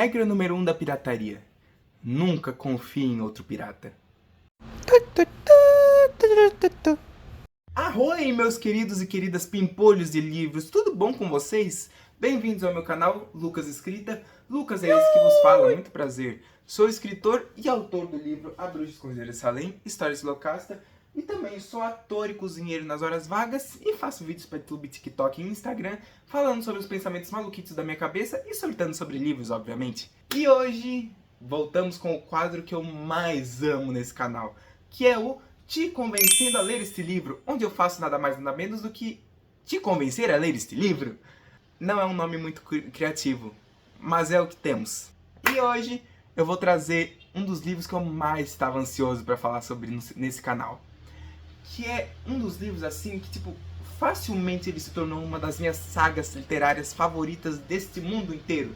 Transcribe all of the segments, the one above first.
Regra número 1 da pirataria: nunca confie em outro pirata. Arroi, meus queridos e queridas pimpolhos de livros, tudo bom com vocês? Bem-vindos ao meu canal, Lucas Escrita. Lucas é esse que vos fala, muito prazer. Sou escritor e autor do livro A Bruxa Escondida de Salem, Histórias de Locasta, e também sou ator e cozinheiro nas horas vagas e faço vídeos para YouTube, TikTok e Instagram falando sobre os pensamentos maluquitos da minha cabeça e soltando sobre livros, obviamente. E hoje voltamos com o quadro que eu mais amo nesse canal, que é o Te Convencendo a Ler Este Livro, onde eu faço nada mais nada menos do que te convencer a ler este livro. Não é um nome muito criativo, mas é o que temos. E hoje eu vou trazer um dos livros que eu mais estava ansioso para falar sobre nesse canal. Que é um dos livros assim que, tipo, facilmente ele se tornou uma das minhas sagas literárias favoritas deste mundo inteiro.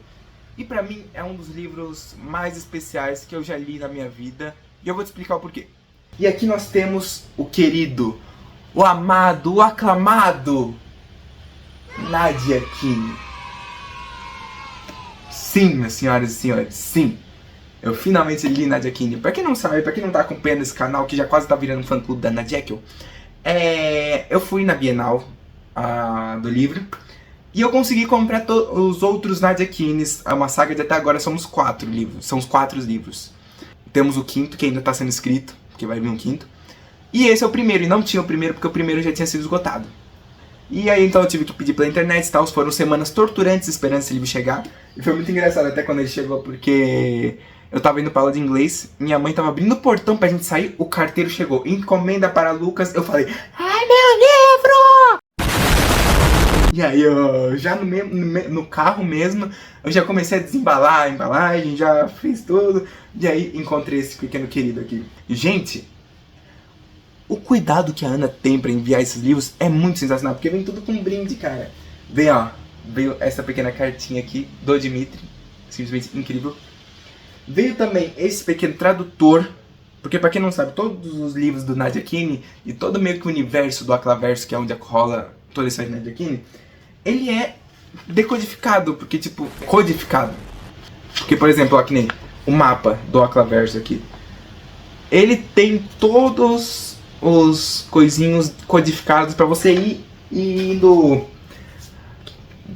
E pra mim é um dos livros mais especiais que eu já li na minha vida. E eu vou te explicar o porquê. E aqui nós temos o querido, o amado, o aclamado Nadia Kine. Sim, minhas senhoras e senhores, sim. Eu finalmente li Nadia Kine. Pra quem não sabe, pra quem não tá acompanhando esse canal, que já quase tá virando um fã-clube da Nadia Kine, eu fui na Bienal do livro e eu consegui comprar os outros Nadia Kines. É uma saga de até agora somos 4 livros. São os 4 livros. Temos o 5º, que ainda tá sendo escrito, porque vai vir um 5º. E esse é o primeiro, e não tinha o primeiro, porque o primeiro já tinha sido esgotado. E aí então eu tive que pedir pela internet e tal. Foram semanas torturantes esperando esse livro chegar. E foi muito engraçado até quando ele chegou, porque eu tava indo pra aula de inglês, minha mãe tava abrindo o portão pra gente sair, o carteiro chegou. Encomenda para Lucas, eu falei, ai meu livro! E aí eu já no carro mesmo, eu já comecei a desembalar a embalagem, já fiz tudo. E aí encontrei esse pequeno querido aqui. Gente, o cuidado que a Ana tem pra enviar esses livros é muito sensacional, porque vem tudo com um brinde, cara. Veio essa pequena cartinha aqui do Dimitri, simplesmente incrível. Veio também esse pequeno tradutor, porque pra quem não sabe, todos os livros do Nadia Kine e todo meio que o universo do Aclaverso, que é onde rola toda essa Nadia Kine, ele é decodificado, porque tipo, codificado. Porque, por exemplo, ó, que nem o mapa do Aclaverso aqui, ele tem todos os coisinhos codificados pra você ir indo,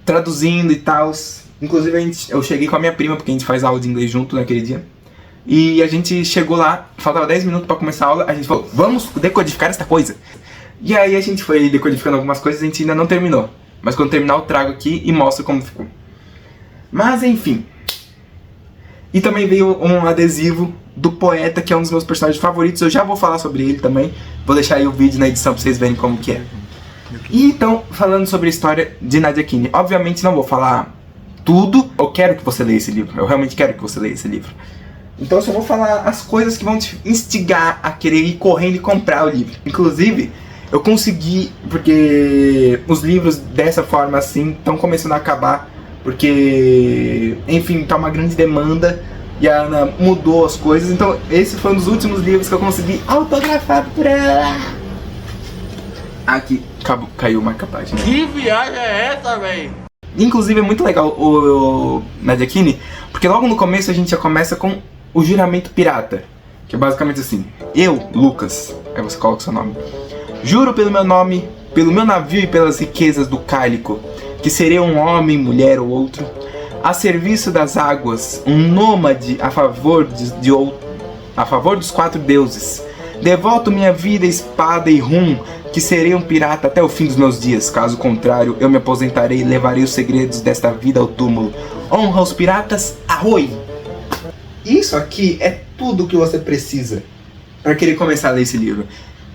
traduzindo e tal. Inclusive eu cheguei com a minha prima, porque a gente faz aula de inglês junto naquele dia. E a gente chegou lá, faltava 10 minutos pra começar a aula, a gente falou, vamos decodificar esta coisa. E aí a gente foi decodificando algumas coisas, a gente ainda não terminou. Mas quando terminar eu trago aqui e mostro como ficou. Mas enfim. E também veio um adesivo do poeta, que é um dos meus personagens favoritos. Eu já vou falar sobre ele também. Vou deixar aí o vídeo na edição pra vocês verem como que é. E então, falando sobre a história de Nadia Kine. Obviamente não vou falar tudo. Eu quero que você leia esse livro. Eu realmente quero que você leia esse livro. Então eu só vou falar as coisas que vão te instigar a querer ir correndo e comprar o livro. Inclusive, eu consegui, porque os livros dessa forma assim estão começando a acabar. Porque, enfim, tá uma grande demanda e a Ana mudou as coisas. Então esse foi um dos últimos livros que eu consegui autografar pra ela. Aqui, caiu uma página. Que viagem é essa, véi? Inclusive é muito legal o Nadia Kine, porque logo no começo a gente já começa com o juramento pirata, que é basicamente assim: eu, Lucas, aí você coloca o seu nome, juro pelo meu nome, pelo meu navio e pelas riquezas do cálico, que serei um homem, mulher ou outro, a serviço das águas, um nômade a favor dos 4 deuses. Devoto minha vida, espada e rum, que serei um pirata até o fim dos meus dias. Caso contrário, eu me aposentarei e levarei os segredos desta vida ao túmulo. Honra aos piratas, arroi! Isso aqui é tudo que você precisa para querer começar a ler esse livro.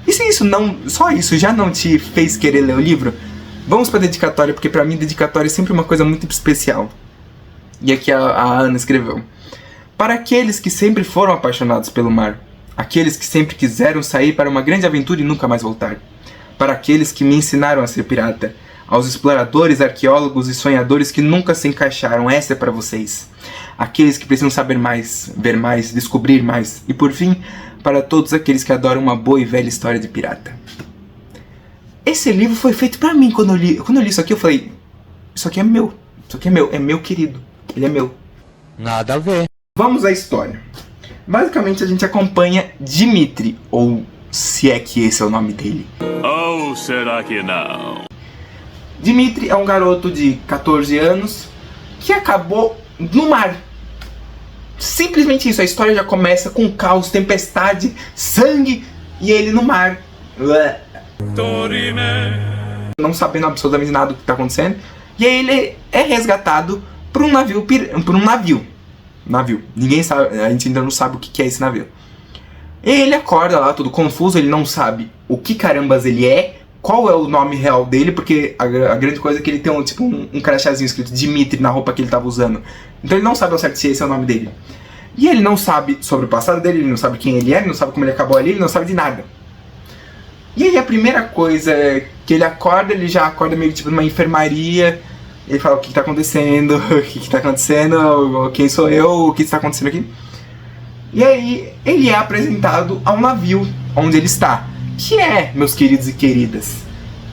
E se isso não, só isso já não te fez querer ler o livro, vamos para a dedicatória, porque para mim dedicatória é sempre uma coisa muito especial. E aqui a Ana escreveu: para aqueles que sempre foram apaixonados pelo mar, aqueles que sempre quiseram sair para uma grande aventura e nunca mais voltar, para aqueles que me ensinaram a ser pirata, aos exploradores, arqueólogos e sonhadores que nunca se encaixaram, essa é para vocês. Aqueles que precisam saber mais, ver mais, descobrir mais. E por fim, para todos aqueles que adoram uma boa e velha história de pirata. Esse livro foi feito pra mim. Quando eu li isso aqui, eu falei, isso aqui é meu. Isso aqui é meu querido. Ele é meu. Nada a ver. Vamos à história. Basicamente a gente acompanha Dimitri, ou se é que esse é o nome dele. Ou será que não? Dimitri é um garoto de 14 anos que acabou no mar. Simplesmente isso, a história já começa com caos, tempestade, sangue e ele no mar. Não sabendo absolutamente nada do que está acontecendo. E aí ele é resgatado por um navio. Ninguém sabe, a gente ainda não sabe o que é esse navio. E ele acorda lá, todo confuso, ele não sabe o que carambas ele é, qual é o nome real dele, porque a grande coisa é que ele tem um crachazinho escrito Dimitri na roupa que ele estava usando. Então ele não sabe ao certo se esse é o nome dele. E ele não sabe sobre o passado dele, ele não sabe quem ele é, ele não sabe como ele acabou ali, ele não sabe de nada. E aí a primeira coisa que ele acorda, ele já acorda meio que tipo numa enfermaria. Ele fala o que está acontecendo, o que está acontecendo, quem sou eu, o que está acontecendo aqui. E aí ele é apresentado ao navio onde ele está. Que é, meus queridos e queridas,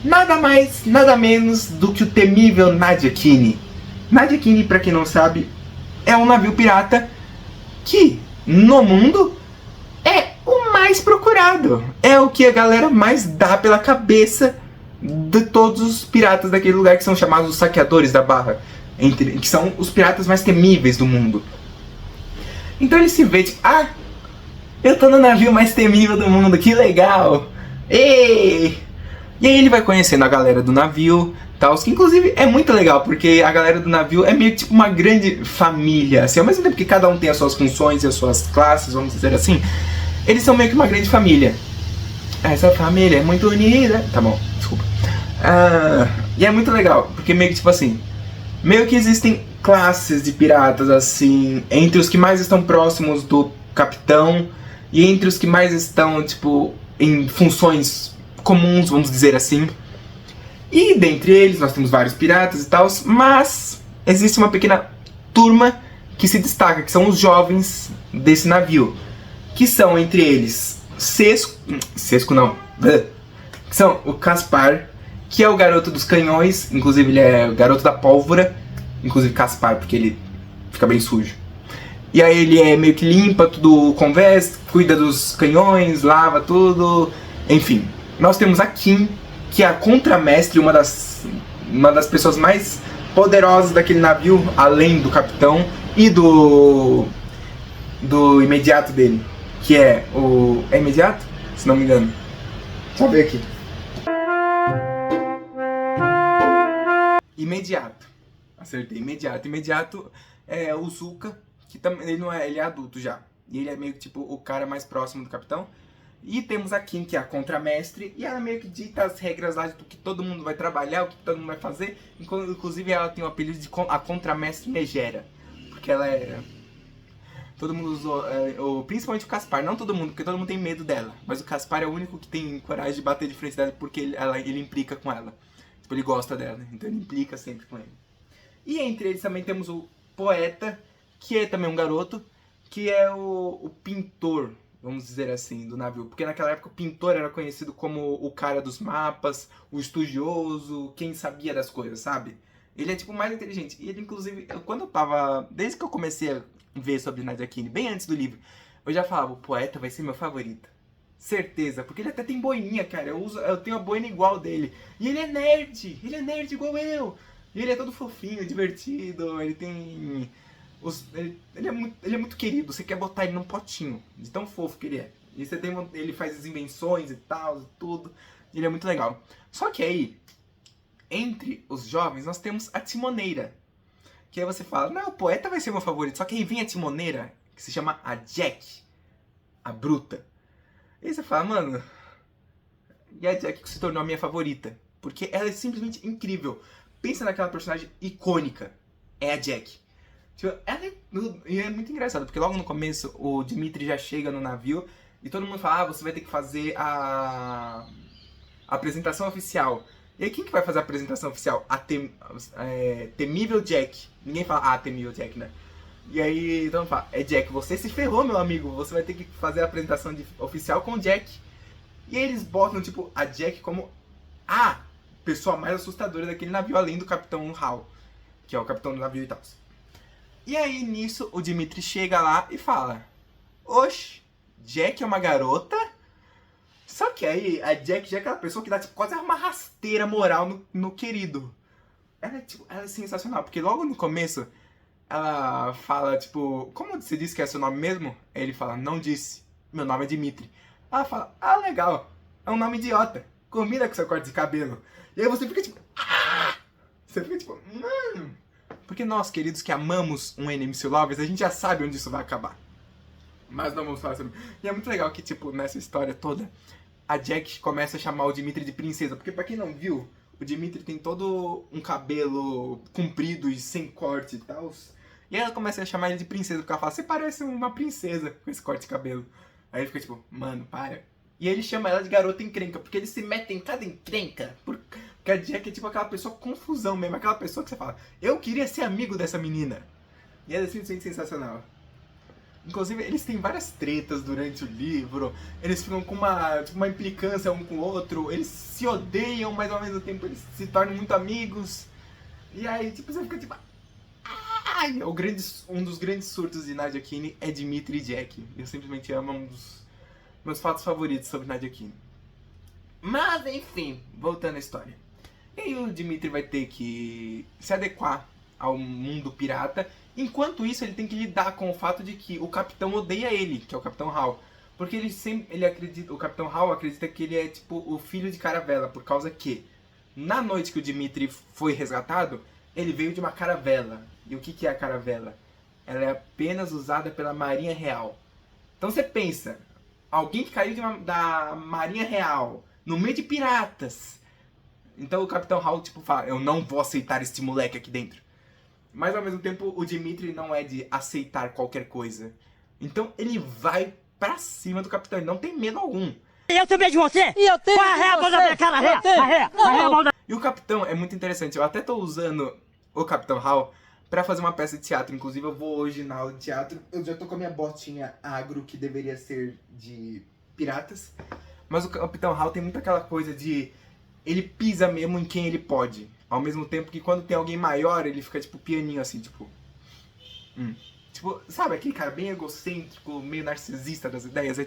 nada mais, nada menos do que o temível Nadia Kine. Nadia Kine, pra quem não sabe, é um navio pirata que, no mundo, é o mais procurado. É o que a galera mais dá pela cabeça de todos os piratas daquele lugar, que são chamados os saqueadores da Barra, que são os piratas mais temíveis do mundo. Então ele se vê tipo, eu tô no navio mais temível do mundo, que legal! Ei! E aí ele vai conhecendo a galera do navio, tal, que inclusive é muito legal, porque a galera do navio é meio que tipo uma grande família, assim, ao mesmo tempo que cada um tem as suas funções e as suas classes, vamos dizer assim, eles são meio que uma grande família. Essa família é muito unida. Tá bom, desculpa. E é muito legal, porque meio que tipo assim, meio que existem classes de piratas, assim, entre os que mais estão próximos do capitão e entre os que mais estão, tipo, em funções comuns, vamos dizer assim. E dentre eles nós temos vários piratas e tal, mas existe uma pequena turma que se destaca, que são os jovens desse navio, que são entre eles Sesco não, que são o Caspar, que é o garoto dos canhões, inclusive ele é o garoto da pólvora, inclusive Caspar, porque ele fica bem sujo. E aí ele é meio que limpa tudo com veste, cuida dos canhões, lava tudo, enfim. Nós temos a Kim, que é a contramestre, uma das pessoas mais poderosas daquele navio, além do capitão e do imediato dele, que é o... é imediato? Se não me engano. Deixa eu ver aqui. Imediato. Acertei, imediato. Imediato é o Zuka, que também ele não é, ele é adulto já. E ele é meio que tipo o cara mais próximo do capitão. E temos a Kim, que é a contramestre, e ela meio que dita as regras lá do que todo mundo vai trabalhar, o que todo mundo vai fazer. Inclusive ela tem o apelido de a contramestre megera, porque ela é... Todo mundo usou, principalmente o Caspar, não todo mundo, porque todo mundo tem medo dela. Mas o Caspar é o único que tem coragem de bater de frente dela, porque ele implica com ela. Tipo, ele gosta dela, então ele implica sempre com ele. E entre eles também temos o Poeta, que é também um garoto, que é o pintor, vamos dizer assim, do navio. Porque naquela época o pintor era conhecido como o cara dos mapas, o estudioso, quem sabia das coisas, sabe? Ele é tipo mais inteligente. E ele, inclusive, desde que eu comecei a ver sobre Nadia Kine, bem antes do livro, eu já falava, o Poeta vai ser meu favorito. Certeza, porque ele até tem boininha, cara. Eu tenho a boina igual dele. E ele é nerd igual eu. E ele é todo fofinho, divertido, ele tem... Ele é muito querido, você quer botar ele num potinho, de tão fofo que ele é. E ele faz as invenções e tal, tudo. Ele é muito legal. Só que aí, entre os jovens, nós temos a Timoneira. Que aí você fala, não, o Poeta vai ser meu favorito. Só que aí vem a Timoneira, que se chama a Jack, a bruta. E aí você fala, mano, e a Jack que se tornou a minha favorita? Porque ela é simplesmente incrível. Pensa naquela personagem icônica, é a Jack. Tipo, e é muito engraçado, porque logo no começo o Dimitri já chega no navio e todo mundo fala, você vai ter que fazer a apresentação oficial. E aí quem que vai fazer a apresentação oficial? Temível Jack. Ninguém fala, Temível Jack, né? E aí então fala, é Jack, você se ferrou, meu amigo, você vai ter que fazer a apresentação oficial com o Jack. E aí eles botam, tipo, a Jack como a pessoa mais assustadora daquele navio, além do Capitão Hal, que é o capitão do navio e tal. E aí, nisso, o Dimitri chega lá e fala: Oxe, Jack é uma garota? Só que aí, a Jack já é aquela pessoa que dá tipo, quase uma rasteira moral no querido. Ela é sensacional, porque logo no começo, ela fala, tipo, como você disse que é seu nome mesmo? Aí ele fala, não disse, meu nome é Dimitri. Ela fala, ah, legal, é um nome idiota, combina com seu corte de cabelo. E aí você fica tipo, ah! Você fica tipo, mano. Porque nós, queridos, que amamos um Enemies to Lovers, a gente já sabe onde isso vai acabar. Mas não vamos falar sobre... E é muito legal que, tipo, nessa história toda, a Jack começa a chamar o Dimitri de princesa. Porque pra quem não viu, o Dimitri tem todo um cabelo comprido e sem corte e tal. E ela começa a chamar ele de princesa, porque ela fala, você parece uma princesa com esse corte de cabelo. Aí ele fica tipo, mano, para. E ele chama ela de garota encrenca, porque eles se metem em cada encrenca. Porque a Jack é tipo aquela pessoa confusão mesmo, aquela pessoa que você fala, eu queria ser amigo dessa menina. E ela é simplesmente sensacional. Inclusive, eles têm várias tretas durante o livro, eles ficam com uma implicância um com o outro, eles se odeiam, mas ao mesmo tempo eles se tornam muito amigos. E aí, tipo, você fica tipo... Ai! Um dos grandes surtos de Nadia Kinney é Dimitri e Jack. Eu simplesmente amo, um dos meus fatos favoritos sobre Nadia Kinney. Mas, enfim, voltando à história. E aí o Dimitri vai ter que se adequar ao mundo pirata. Enquanto isso, ele tem que lidar com o fato de que o capitão odeia ele, que é o Capitão Hal. Porque o Capitão Hal acredita que ele é tipo o filho de Caravela, por causa que na noite que o Dimitri foi resgatado, ele veio de uma caravela. E o que é a caravela? Ela é apenas usada pela Marinha Real. Então você pensa, alguém que caiu da Marinha Real, no meio de piratas. Então o Capitão Hal tipo fala, eu não vou aceitar este moleque aqui dentro. Mas ao mesmo tempo o Dimitri não é de aceitar qualquer coisa. Então ele vai pra cima do capitão, ele não tem medo algum. Eu tenho medo de você! E eu tenho medo de você! Da minha cara, arreia! E o capitão é muito interessante, eu até tô usando o Capitão Hal pra fazer uma peça de teatro. Inclusive eu vou hoje na aula de teatro, eu já tô com a minha botinha agro, que deveria ser de piratas. Mas o Capitão Hal tem muito aquela coisa de... ele pisa mesmo em quem ele pode. Ao mesmo tempo que quando tem alguém maior, ele fica tipo pianinho assim, tipo... Tipo, sabe aquele cara bem egocêntrico, meio narcisista das ideias?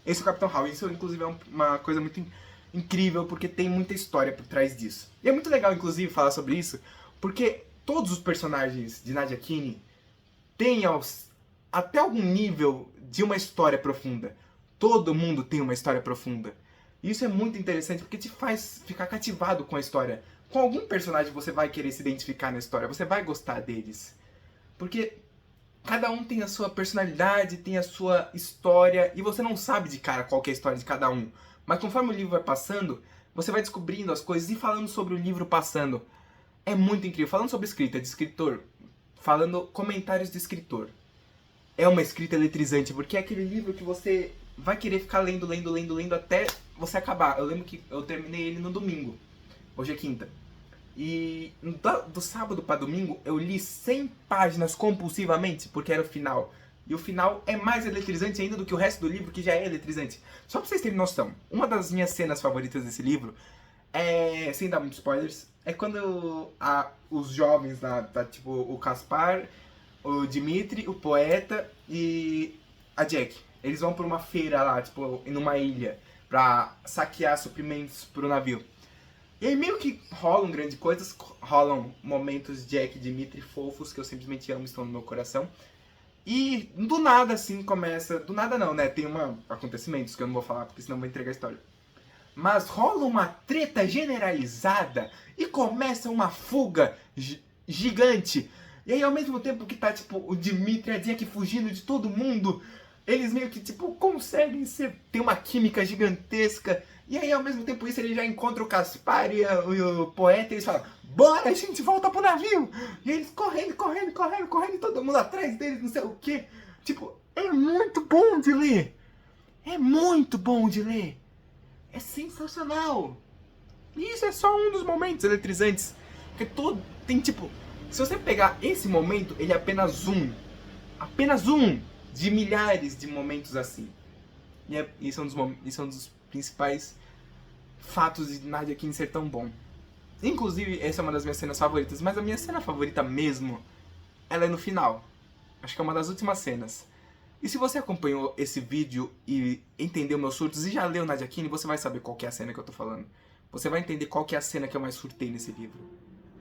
Esse é o Capitão Hal. Isso inclusive é uma coisa muito incrível, porque tem muita história por trás disso. E é muito legal inclusive falar sobre isso, porque todos os personagens de Nadia Kinney têm até algum nível de uma história profunda. Todo mundo tem uma história profunda. E isso é muito interessante porque te faz ficar cativado com a história. Com algum personagem você vai querer se identificar na história, você vai gostar deles. Porque cada um tem a sua personalidade, tem a sua história, e você não sabe de cara qual que é a história de cada um. Mas conforme o livro vai passando, você vai descobrindo as coisas e falando sobre o livro passando. É muito incrível. Falando sobre escrita de escritor, falando comentários de escritor. É uma escrita eletrizante, porque é aquele livro que você vai querer ficar lendo até você acabar. Eu lembro que eu terminei ele no domingo. Hoje é quinta. E do sábado para domingo eu li 100 páginas compulsivamente, porque era o final. E o final é mais eletrizante ainda do que o resto do livro, que já é eletrizante. Só pra vocês terem noção, uma das minhas cenas favoritas desse livro é, sem dar muitos spoilers, é quando os jovens lá, tá, tipo o Caspar, o Dimitri, o poeta e a Jack. Eles vão pra uma feira lá, tipo, numa ilha, pra saquear suprimentos pro navio. E aí meio que rolam grandes coisas, rolam momentos Jack e Dimitri fofos, que eu simplesmente amo, estão no meu coração. E do nada assim começa, do nada não, né, tem acontecimentos que eu não vou falar porque senão vou entregar a história. Mas rola uma treta generalizada e começa uma fuga gigante. E aí ao mesmo tempo que tá tipo o Dimitri e a Jack fugindo de todo mundo, eles meio que tipo conseguem ter uma química gigantesca. E aí ao mesmo tempo isso ele já encontra o Caspar e o poeta e eles falam, bora, a gente volta pro navio. E eles correndo, e todo mundo atrás deles, não sei o que. Tipo, é muito bom de ler. É muito bom de ler. É sensacional. E isso é só um dos momentos eletrizantes. Porque tem tipo, se você pegar esse momento, ele é apenas um de milhares de momentos assim. E isso é um dos principais fatos de Nadia Kinney ser tão bom. Inclusive, essa é uma das minhas cenas favoritas, mas a minha cena favorita mesmo, ela é no final. Acho que é uma das últimas cenas. E se você acompanhou esse vídeo e entendeu meus surtos e já leu Nadia Kine, você vai saber qual que é a cena que eu tô falando. Você vai entender qual que é a cena que eu mais surtei nesse livro.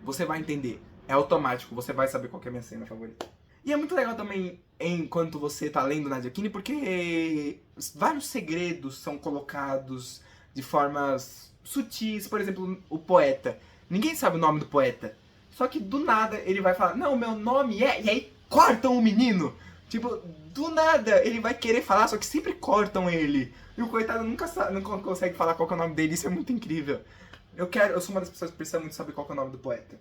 Você vai entender. É automático, você vai saber qual que é a minha cena favorita. E é muito legal também, enquanto você tá lendo Nadia Kine, porque vários segredos são colocados de formas sutis. Por exemplo, o poeta. Ninguém sabe o nome do poeta. Só que do nada ele vai falar, não, meu nome é... E aí cortam o menino. Tipo, do nada ele vai querer falar, só que sempre cortam ele. E o coitado nunca consegue falar qual que é o nome dele, isso é muito incrível. Eu sou uma das pessoas que precisa muito saber qual que é o nome do poeta.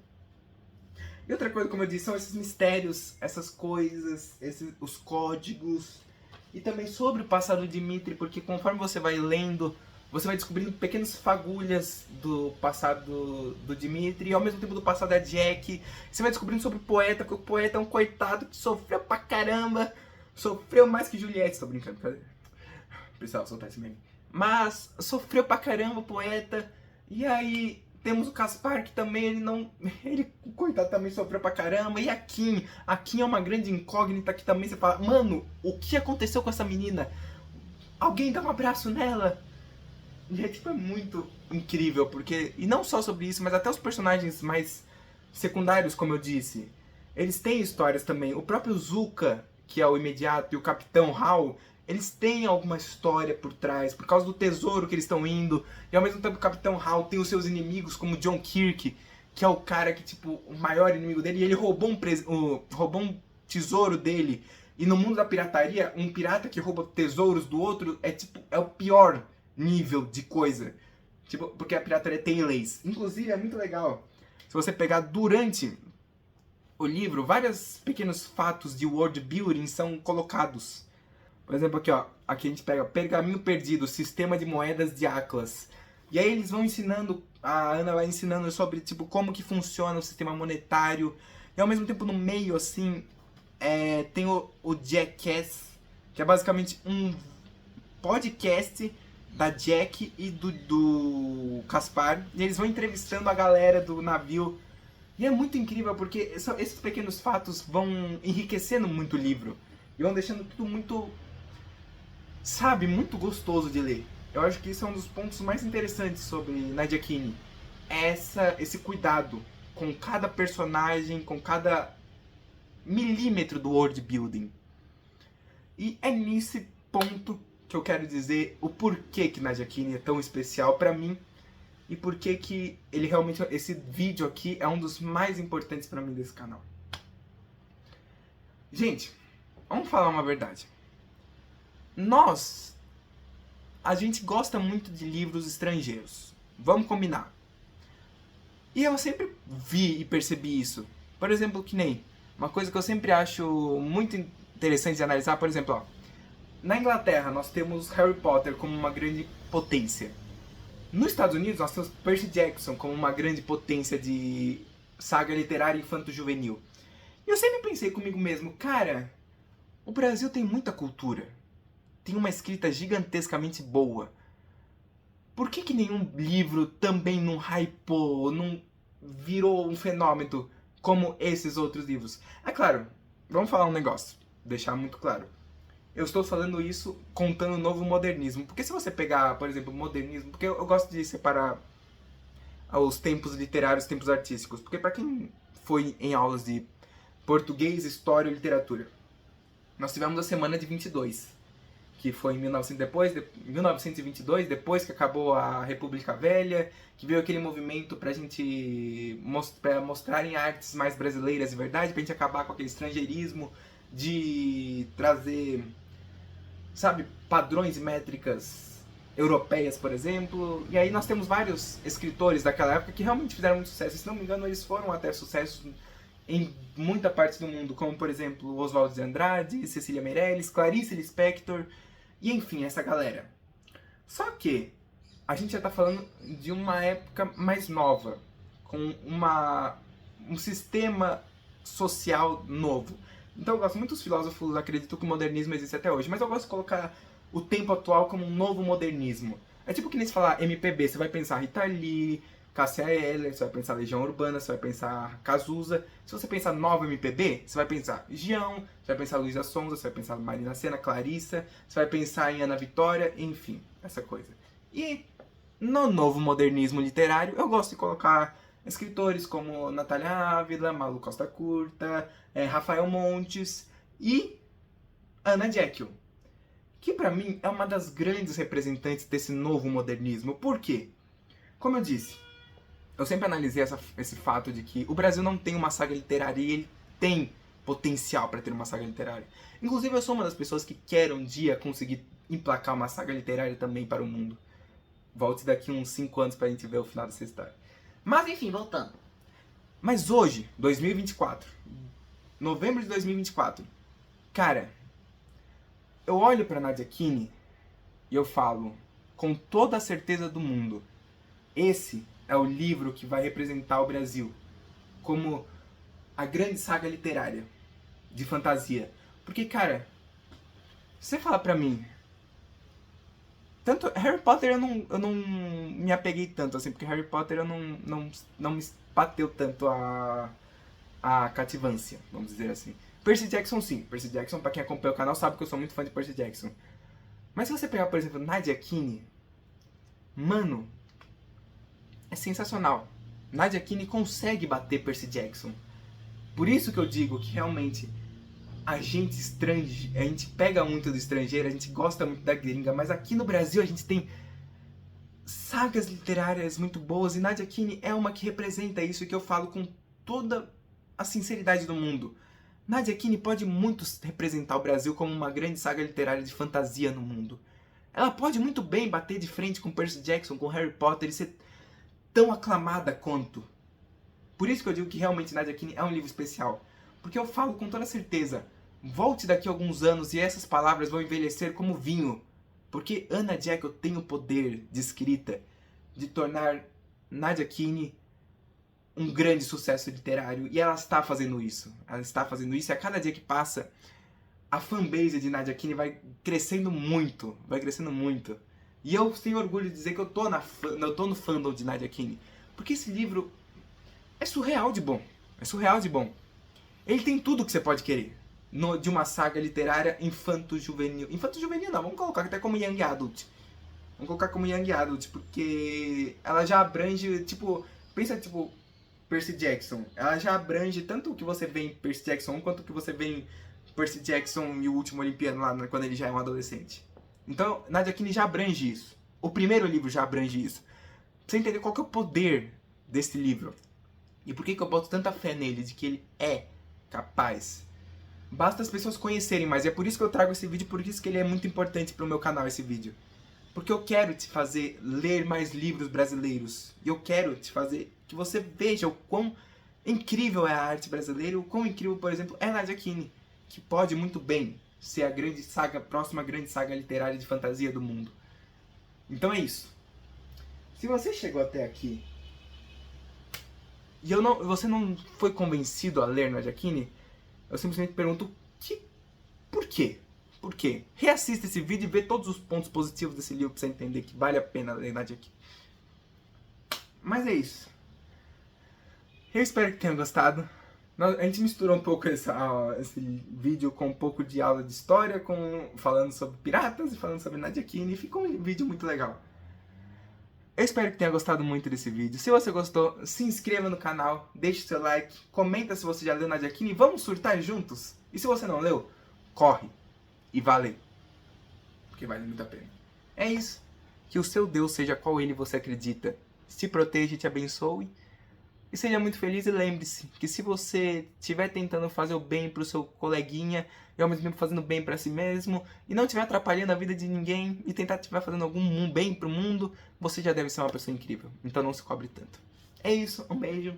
E outra coisa, como eu disse, são esses mistérios, essas coisas, os códigos. E também sobre o passado do Dmitri, porque conforme você vai lendo, você vai descobrindo pequenas fagulhas do passado do Dmitri e ao mesmo tempo do passado da Jack. Você vai descobrindo sobre o poeta, porque o poeta é um coitado que sofreu pra caramba. Sofreu mais que Juliette, tô brincando, cadê? Precisava soltar esse meme. Mas sofreu pra caramba o poeta. E aí temos o Caspar, que também ele, coitado, também sofreu pra caramba. E a Kim é uma grande incógnita que também você fala, mano, o que aconteceu com essa menina? Alguém dá um abraço nela? E é muito incrível, porque... E não só sobre isso, mas até os personagens mais secundários, como eu disse. Eles têm histórias também. O próprio Zuka, que é o imediato, e o Capitão Hal, eles têm alguma história por trás, por causa do tesouro que eles estão indo. E ao mesmo tempo o Capitão Hal tem os seus inimigos, como John Kirk, que é o cara que, tipo, o maior inimigo dele. E ele roubou um tesouro dele. E no mundo da pirataria, um pirata que rouba tesouros do outro é o pior nível de coisa. Tipo, porque a pirataria tem leis. Inclusive, é muito legal. Se você pegar durante o livro, vários pequenos fatos de world building são colocados. Por exemplo, aqui, ó. Aqui a gente pega Pergaminho Perdido, Sistema de Moedas de Atlas. E aí eles vão ensinando, a Ana vai ensinando sobre, tipo, como que funciona o sistema monetário. E ao mesmo tempo, no meio, assim, tem o Jackass, que é basicamente um podcast da Jack e do Caspar. E eles vão entrevistando a galera do navio. E é muito incrível, porque esses pequenos fatos vão enriquecendo muito o livro. E vão deixando tudo muito... sabe, muito gostoso de ler. Eu acho que isso é um dos pontos mais interessantes sobre Nadia Kine. Esse cuidado com cada personagem, com cada milímetro do world building. E é nesse ponto que eu quero dizer o porquê que Nadia Kine é tão especial pra mim. E porquê que ele realmente... esse vídeo aqui é um dos mais importantes pra mim desse canal. Gente, vamos falar uma verdade. A gente gosta muito de livros estrangeiros. Vamos combinar. E eu sempre vi e percebi isso. Por exemplo, que nem... uma coisa que eu sempre acho muito interessante de analisar, por exemplo, ó. Na Inglaterra, nós temos Harry Potter como uma grande potência. Nos Estados Unidos, nós temos Percy Jackson como uma grande potência de saga literária infanto-juvenil. E eu sempre pensei comigo mesmo, cara, o Brasil tem muita cultura. Tem uma escrita gigantescamente boa. Por que nenhum livro também não hypou, não virou um fenômeno como esses outros livros? É claro, vamos falar um negócio, deixar muito claro. Eu estou falando isso contando o novo modernismo. Porque se você pegar, por exemplo, o modernismo... porque eu gosto de separar os tempos literários e os tempos artísticos. Porque para quem foi em aulas de português, história e literatura, nós tivemos a Semana de 22, que foi em 1922, depois que acabou a República Velha, que veio aquele movimento pra gente mostrar em artes mais brasileiras de verdade, pra gente acabar com aquele estrangeirismo de trazer, sabe, padrões e métricas europeias, por exemplo. E aí nós temos vários escritores daquela época que realmente fizeram muito sucesso. Se não me engano, eles foram até sucesso em muita parte do mundo, como por exemplo Oswald de Andrade, Cecília Meirelles, Clarice Lispector, e enfim, essa galera. Só que a gente já está falando de uma época mais nova, com um sistema social novo. Então eu gosto, muitos filósofos acreditam que o modernismo existe até hoje, mas eu gosto de colocar o tempo atual como um novo modernismo. É tipo que nem se falar MPB, você vai pensar Rita Lee, Cássia Eller, você vai pensar Legião Urbana, você vai pensar Cazuza. Se você pensar nova MPB, você vai pensar Gião, você vai pensar Luísa Sonza, você vai pensar Marina Sena, Clarissa, você vai pensar em Ana Vitória, enfim, essa coisa. E no novo modernismo literário, eu gosto de colocar escritores como Natália Ávila, Malu Costa Curta, Rafael Montes e Ana Jekyll, que pra mim é uma das grandes representantes desse novo modernismo. Por quê? Como eu disse, eu sempre analisei esse fato de que o Brasil não tem uma saga literária e ele tem potencial para ter uma saga literária. Inclusive, eu sou uma das pessoas que quer um dia conseguir emplacar uma saga literária também para o mundo. Volte daqui uns 5 anos pra gente ver o final dessa história. Mas enfim, voltando. Mas hoje, 2024, novembro de 2024, cara, eu olho pra Nadia Kine e eu falo, com toda a certeza do mundo, esse é o livro que vai representar o Brasil como a grande saga literária de fantasia. Porque, cara, se você falar pra mim, tanto Harry Potter eu não me apeguei tanto, assim, porque Harry Potter eu não me bateu tanto a cativância, vamos dizer assim. Percy Jackson sim, Percy Jackson, pra quem acompanha o canal sabe que eu sou muito fã de Percy Jackson. Mas se você pegar, por exemplo, Nadia Kine, mano, é sensacional. Nadia Kine consegue bater Percy Jackson. Por isso que eu digo que realmente a gente pega muito do estrangeiro, a gente gosta muito da gringa, mas aqui no Brasil a gente tem sagas literárias muito boas e Nadia Kine é uma que representa isso, que eu falo com toda a sinceridade do mundo. Nadia Kine pode muito representar o Brasil como uma grande saga literária de fantasia no mundo. Ela pode muito bem bater de frente com Percy Jackson, com Harry Potter e ser tão aclamada quanto. Por isso que eu digo que realmente Nadia Kine é um livro especial. Porque eu falo com toda certeza, volte daqui a alguns anos e essas palavras vão envelhecer como vinho. Porque Ana Jekyll tem o poder de escrita de tornar Nadia Kine um grande sucesso literário. E ela está fazendo isso. Ela está fazendo isso e a cada dia que passa, a fanbase de Nadia Kine vai crescendo muito. Vai crescendo muito. E eu tenho orgulho de dizer que eu tô no fandom de Nadia Kine. Porque esse livro é surreal de bom. É surreal de bom. Ele tem tudo que você pode querer de uma saga literária infanto-juvenil. Infanto-juvenil não, vamos colocar até como Young Adult. Vamos colocar como Young Adult, porque ela já abrange, tipo, pensa, tipo, Percy Jackson. Ela já abrange tanto o que você vê em Percy Jackson 1, quanto o que você vê em Percy Jackson e o Último Olimpiano, lá quando ele já é um adolescente. Então, Nadia Kine já abrange isso. O primeiro livro já abrange isso. Pra você entender qual que é o poder desse livro. E por que eu boto tanta fé nele, de que ele é capaz. Basta as pessoas conhecerem mais. E é por isso que eu trago esse vídeo, por isso que ele é muito importante pro meu canal, esse vídeo. Porque eu quero te fazer ler mais livros brasileiros. E eu quero te fazer que você veja o quão incrível é a arte brasileira, o quão incrível, por exemplo, é Nadia Kine, que pode muito bem ser a próxima grande saga literária de fantasia do mundo. Então é isso. Se você chegou até aqui e você não foi convencido a ler Nadia Kine, eu simplesmente pergunto, por quê? Por quê? Reassista esse vídeo e vê todos os pontos positivos desse livro pra você entender que vale a pena ler Nadia Kine. Mas é isso. Eu espero que tenha gostado. A gente misturou um pouco esse vídeo com um pouco de aula de história, falando sobre piratas e falando sobre Nadia Kine, e ficou um vídeo muito legal. Eu espero que tenha gostado muito desse vídeo. Se você gostou, se inscreva no canal, deixe seu like, comenta se você já leu Nadia Kine e vamos surtar juntos. E se você não leu, corre e vá ler, porque vale muito a pena. É isso. Que o seu Deus seja qual ele você acredita. Te proteja e te abençoe. E seja muito feliz e lembre-se que se você estiver tentando fazer o bem pro seu coleguinha e ao mesmo tempo fazendo bem pra si mesmo e não estiver atrapalhando a vida de ninguém e estiver fazendo algum bem pro mundo, você já deve ser uma pessoa incrível. Então não se cobre tanto. É isso, um beijo,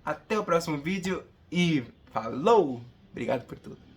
até o próximo vídeo e falou! Obrigado por tudo.